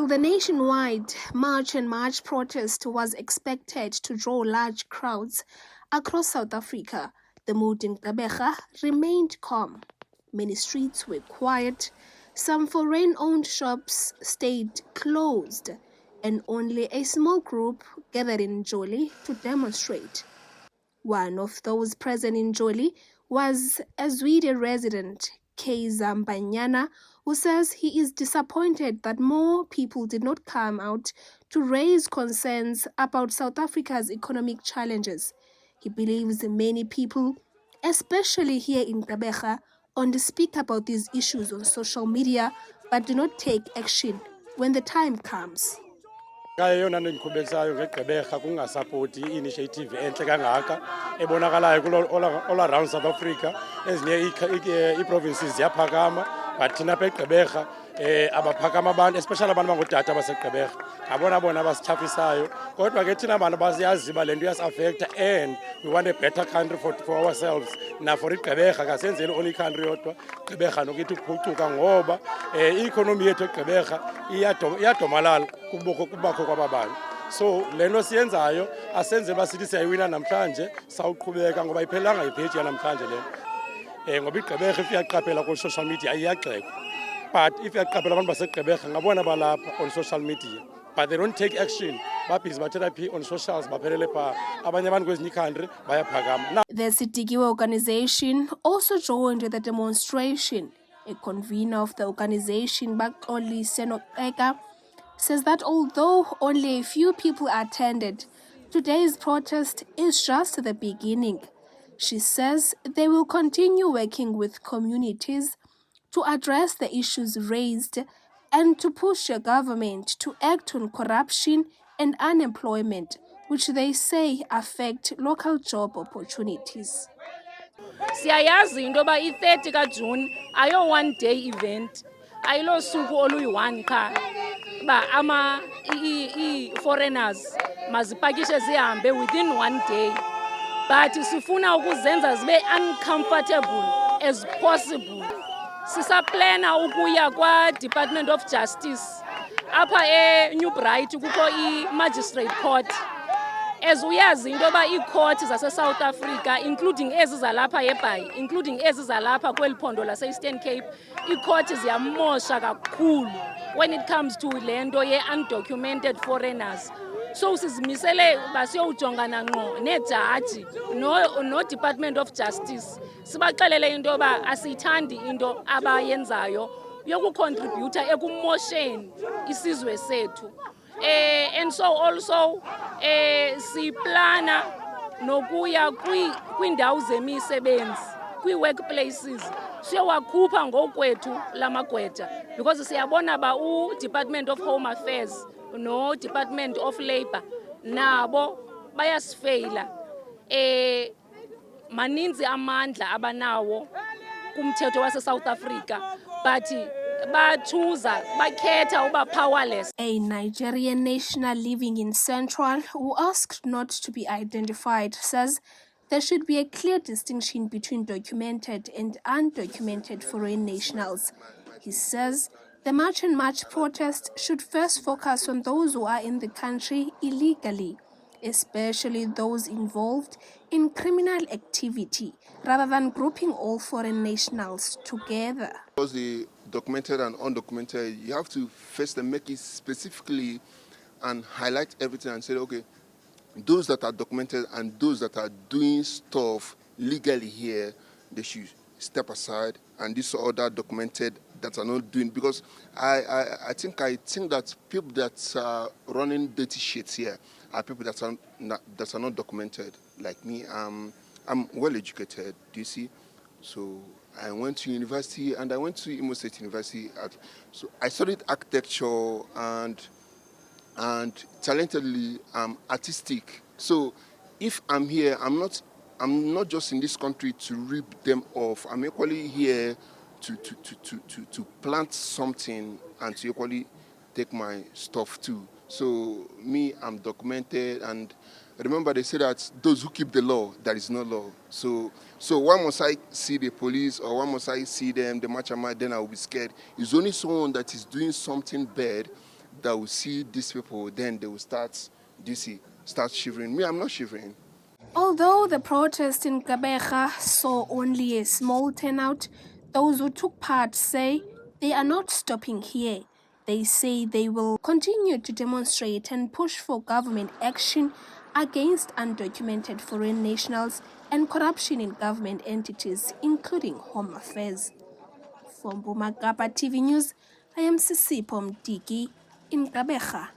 While the nationwide March and March protest was expected to draw large crowds across South Africa, the mood in Gqeberha remained calm. Many streets were quiet, some foreign-owned shops stayed closed, and only a small group gathered in Njoli to demonstrate. One of those present in Njoli was a Zwide resident, Kaiser Mbanyana, who says he is disappointed that more people did not come out to raise concerns about South Africa's economic challenges. He believes many people, especially here in Gqeberha, only speak about these issues on social media but do not take action when the time comes. Eyona nto ndikhubekisayo ngeGqeberha kungasapoti i-initiative entle kangaka ebonakalayo all around South Africa. Ezinye ii-provinces ziyaphakama but thina apha eGqeberha abaphakama abantu, especially abantu abangootata baseGqeberha ngabona bona abasityhafisayo. Kodwa ke thina bantu basiyazi uba le nto iyasiafektha and we want a better country for ourselves na for iGqeberha. Kasenzeli only country yodwa iGqeberha nokuthi ukuphucuka ngoba i-economy yethu eGqeberha iyadomalala kubakho kwababantu. So le nto siyenzayo asenze uba sithi siyayiwina namhlanje sawuqhubeka ngoba ayiphelanga iveki yanamhlanje le nto. Ngoba iGqeberha if iyaqaphela kwi-social media iyagxekwa, but if iyaqaphela abantu baseGqeberha ngabona balapha on social media but they don't take action. Babhizi bathetha phi on socials baphelele phaa, abanye abantu kwezinye country bayaphakama. The Sitikiwe organization also joined the demonstration. A convener of the organization, Baxoli Senokeka, says that although only a few people attended, today's protest is just the beginning. She says they will continue working with communities to address the issues raised and to push the government to act on corruption and unemployment, which they say affect local job opportunities. Siyayazi into yoba i-30 kaJuni ayo one day event, ayilo suku oluyi-1 qha uba ii-foreigners mazipakishe zihambe within one day, but sifuna ukuzenza zibe uncomfortable as possible. Sisaplana ukuya kwa-Department of Justice apha eNew Bright kukho i-magistrate court. As uyazi into yoba ii-court zase-South Africa, including ezi zalapha eBhayi, including ezi zalapha kweli phondo lase-Eastern Cape, ii-court ziyamosha kakhulu when it comes to le nto ye-undocumented foreigners. So sizimisele basiyowujongana ngqo nejaji no-Department of Justice sibaxelele into yoba asiyithandi into abayenzayo yokucontributa ekumosheni isizwe sethu. And so also siplana nokuya kwiindawo zemisebenzi, kwi-workplaces, siyowakhupha ngokwethu lamagqwetha because siyabona ba u-Department of Home Affairs no-Department of Labour nabo bayasifeyila. Maninzi amandla abanawo kumthetho wase-South Africa but bakhetha uba powerless. A Nigerian national living in Central who asked not to be identified says there should be a clear distinction between documented and undocumented foreign nationals. He says the March and March protest should first focus on those who are in the country illegally, especially those involved in criminal activity, rather than grouping all foreign nationals together. Because the documented and undocumented, you have to first make it specifically and highlight everything and say, okay, those that are documented and those that are doing stuff legally here, they should step aside, and these other documented that are not doing, because I think that people that are running dirty shit here are people that are not documented. Like me, I'm well educated, do you see? So I went to university, and I went to Imo State University. So I studied architecture and talentedly artistic. So if I'm here, I'm not just in this country to rip them off. I'm equally here to plant something and to equally take my stuff too. So me, I'm documented, and remember they say that those who keep the law, there is no law. So why must I see the police, or why must I see them, the march, then I will be scared? It's only someone that is doing something bad that will see these people, then they will start shivering. Me, I'm not shivering. Although the protest in Gqeberha saw only a small turnout, those who took part say they are not stopping here. They say they will continue to demonstrate and push for government action against undocumented foreign nationals and corruption in government entities, including Home Affairs. For Mbumagapa TV News, I am Sisipho Mdiki in Gqeberha.